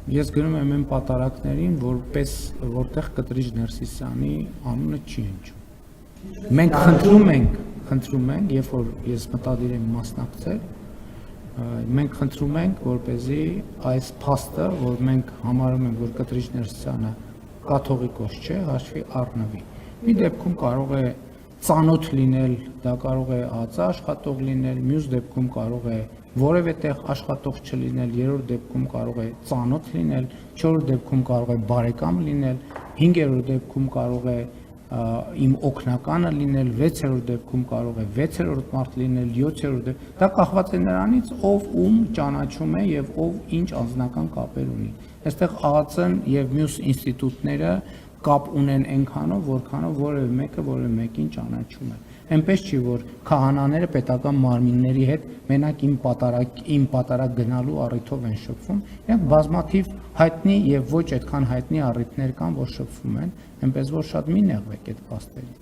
Ես գրում եմ այն պատարակներին, որտեղ Կտրիչ Ներսիսյանի անունը չի հնչում։ Մենք խնդրում ենք, երբ որ ես մտադիր եմ մասնակցել, մենք խնդրում ենք, որպեսզի այս փաստը, որ մենք համարում ենք, որ Կտրիչ Ներսիսյանը կաթողիկոս չէ, հաշվի առնվի։ Մի դեպքում կարող է ծանոթ լինել, դա կարող է ԱԾԱ աշխատող լինել, մյուս դեպքում կարող է որևէ տեղ աշխատող չլինել, երրորդ դեպքում կարող է ծանոթ լինել, չորրորդ դեպքում կարող է բարեկամ լինել, հինգերորդ դեպքում կարող է իմ օգնականը լինել, վեցերորդ դեպքում կարող է վեցերորդ մարդ լինել, յոթերորդ դեպքում, դա կախված է նրանից, ով ում ճանաչում է եւ ով ինչ անձնական կապեր ունի։ Այստեղ ԱԱԾ-ն եւ մյուս ինստիտուտները կապ ունեն այնքանով, որքանով որևէ մեկը որևէ մեկին ճանաչում է։ Այնպես չի, որ քահանաները պետական մարմինների հետ մենակ իմ պատարակ գնալու առիթով են շփվում, իրենք բազմաթիվ հայտնի եւ ոչ այդքան հայտնի առիթներ կան, որ շփվում են, այնպես որ շատ մի նեղվեք այդ փաստերից։